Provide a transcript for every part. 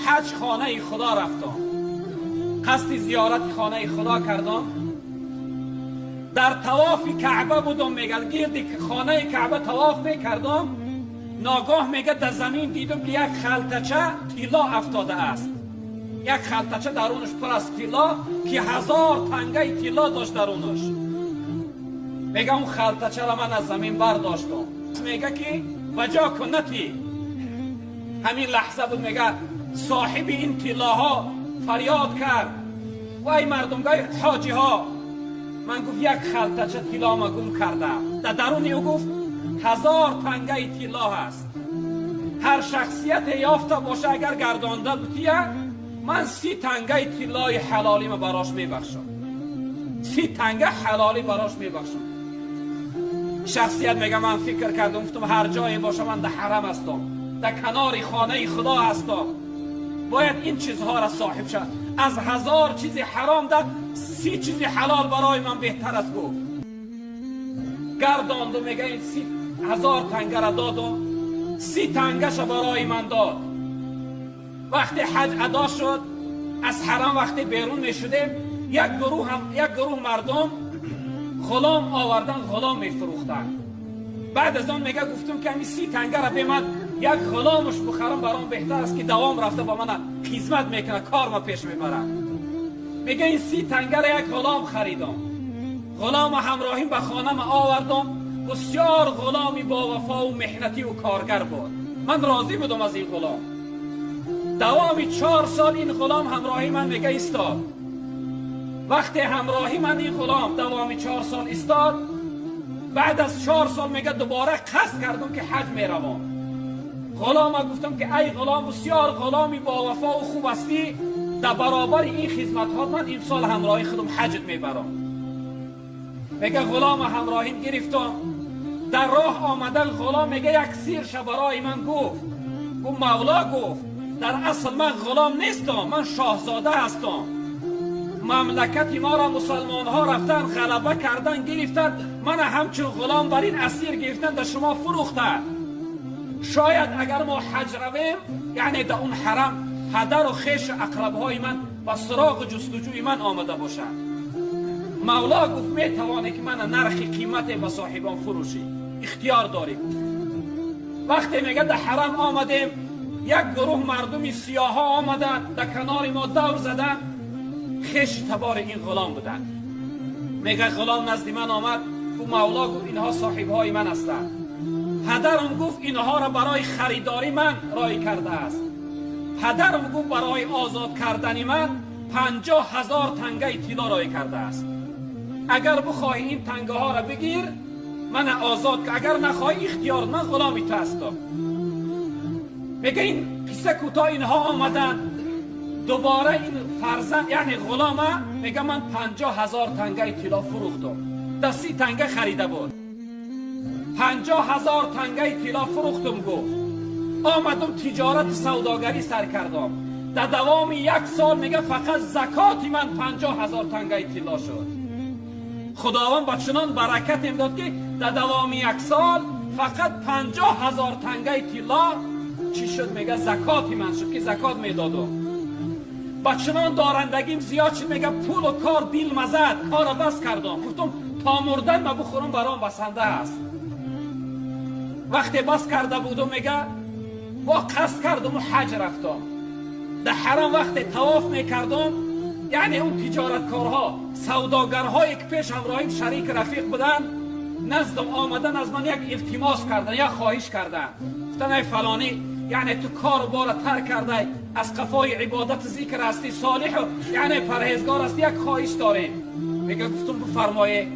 حج خانه خدا رفتم، قصد زیارت خانه خدا کردم. در طواف کعبه بودم، میگه گرد خانه کعبه طواف میکردم، ناگاه میگه در زمین دیدم که یک خلطچه طلا افتاده است. یک خلطچه درونش پر از طلا که 1000 تنگه طلا داشت درونش. میگه اون خلطچه را من از زمین برداشتم. میگه که وجا کنتی، همین لحظه بود میگه صاحب این طلاها فریاد کرد وای مردم حاجی ها، من گفت یک خلطچه طلا ما گم کردم. در درون او گفت 1000 تنگه طلا هست. هر شخصیت یافته باشه اگر گردانده بودیه، من 30 تنگه طلای حلالی ما براش میبخشم. 30 تنگه حلالی براش میبخشم. شخصیت میگه من فکر کردم، گفتم هر جایی باشه من در حرم هستم، در کنار خانه خدا هستم، باید این چیزها را صاحب شد. از 1000 چیز حرام در 30 چیز حلال برای من بهتر است گفت. گرداند و میگه این 1000 تنگه را دادم، 30 تنگه را برای من داد. وقتی حج ادا شد از حرم، وقتی بیرون میشدیم، یک گروه مردم غلام آوردن، غلام میفروختن. بعد از آن میگه گفتم که همین 30 تنگه را به من یک غلامش بخرم برام بهتر است که دوام رفته با من خدمت میکنه، کار ما پیش میبره. میگه این 30 تنگه را یک غلام خریدم، غلام همراهیم به خانه ما آوردم. بسیار غلامی با وفا و محنتی و کارگر بود. من راضی بودم از این غلام. دوامی 4 سال این غلام همراهی من میگه ایستاد. وقتی همراهی من این غلام دوامی 4 سال ایستاد، بعد از 4 سال میگه دوباره قصد کردم که حج میروم. غلام گفتم که ای غلام، بسیار غلامی با وفا و خوب هستی، در برابر این خدمت ها من این سال همراهی خودم حجت میبرم. میگه غلام همراهی گرفتم، در راه آمدن غلام میگه یک سیر برای من گفت مولا گفت در اصل من غلام نیستم، من شاهزاده هستم. مملکت ما را مسلمان ها رفتن غلبه کردن، گرفتن، من همچون غلام بر این اسیر گرفتن در شما فروختن. شاید اگر ما حج رویم، یعنی در اون حرم پدر و خویش اقرب های من و سراغ جستجوی من آمده باشن. مولا گفت میتوانه که من نرخ قیمت به صاحبان فروشی، اختیار داری. وقتی میگه در حرم آمدیم، یک گروه مردمی سیاه ها آمدن در کنار ما دور زدن، خش تبار این غلام بودن. میگه غلام نزد من آمد، گفت مولا گفت اینها صاحب های من هستند. پدرم گفت اینها را برای خریداری من رای کرده است. پدرم گفت برای آزاد کردن من 50,000 تنگه طلا رای کرده است. اگر بخواهی این تنگه ها را بگیر من آزاد، اگر نخواهی اختیار، من غلامی تو هستم. میگه این قصه کوتاه اینها آمدن، دوباره این فرزند یعنی غلامه میگه من 50,000 تنگه طلا فروختم. در 30 تنگه خریده بود. 50,000 تنگه طلا فروختم گفت. آمدم تجارت سوداگری سر کردم. در دوام 1 سال میگه فقط زکات من 50,000 تنگه طلا شد. خداوند با چنان برکت امداد که در دوام 1 سال فقط 50,000 تنگه طلا چی شد؟ میگه زکات من شد که زکات میدادم. با چنان دارندگیم زیاد شد، میگه پول و کار دیل مزد، کار بس کردم. گفتم تا مردن ما بخورم برام بسنده است. وقتی بس کرده بودم میگه با قصد کردم و حج رفتم. در حرم وقتی طواف میکردم، یعنی اون تجارتکارها سوداگرهایی که پیش همراهیم شریک رفیق بودن نزدم آمدن، از من یک التماس کردن، یک خواهش کردن. گفتن ای فلانی، یعنی تو کار بار ترک کرده، از قفای عبادت ذکر هستی، صالح یعنی پرهیزگار هستی، یک خواهش داریم. میگه گفتم بفرمایید.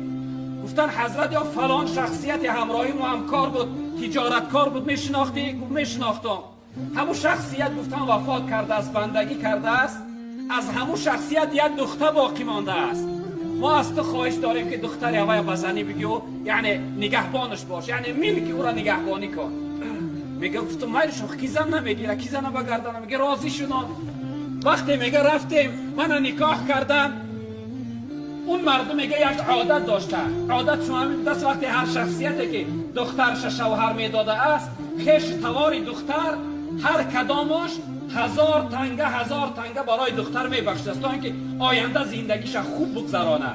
گفتن حضرت یا فلان شخصیت همراهی و همکار بود، تجارتکار بود، میشناختی؟ گفت میشناختم. همون شخصیت گفتن وفات کرده است، بندگی کرده است. از همون شخصیت یک دختر باقی مانده است. ما از تو خواهش داریم که دختری اوای بزنی بگی و یعنی نگهبانش باش، یعنی ملکی او را نگهبانی کن. میگه گفتم مایرشو کی زن نمیگیره، کی زن بگردن. میگه راضی شدم. وقتی میگه رفتیم من نکاح کردم، اون مردم میگه یک عادت داشتن. عادت شما همین دست وقتی هر شخصیتی که دخترش شوهر میداده است، خش تواری دختر هر کدامش 1000 تنگه برای دختر میبخشد تا اینکه آینده زندگیش خوب بگذرانه.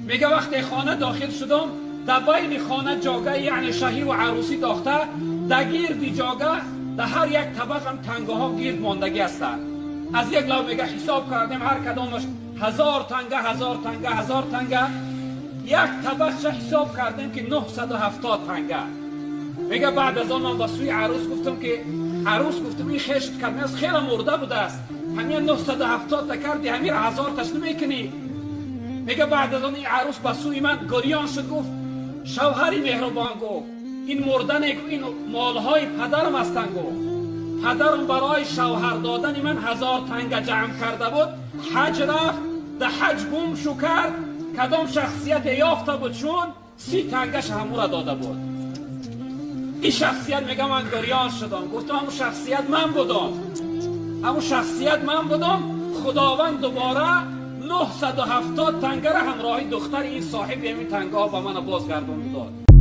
میگه وقتی خانه داخل شدم، در بین خانه جاگه یعنی شهی و عروسی داخته، در گیردی جاگه در هر یک طبق هم تنگه ها گیرد ماندگی هسته. از یک لحاظ میگه حساب کردیم هر کدامش 1000 تنگه، یک طبقش حساب کردیم که 970 تنگه. میگه بعد از آن من با سوی عروس گفتم که این خشت کمی از خیلی مرده بوده است، همین 970 تا کردی همین 1000 تاش نمیکنی. میگه بعد از آن این عروس با سوی من گریان شد، گفت شوهری مهربان، گفت این مردن این مالهای پدرم هستن، گفت پدرم برای شوهر دادن من 1000 تنگه جمع کرده بود، حج رفت، در حج گم شو کرد، کدام شخصیت یافته بود چون 30 تنگش همو را داده بود. این شخصیت میگه من گریان شدم، گفتم همون شخصیت من بودم، خداوند دوباره 970 تنگه را همراهی دختر این صاحب همین تنگه ها به من بازگردون داد.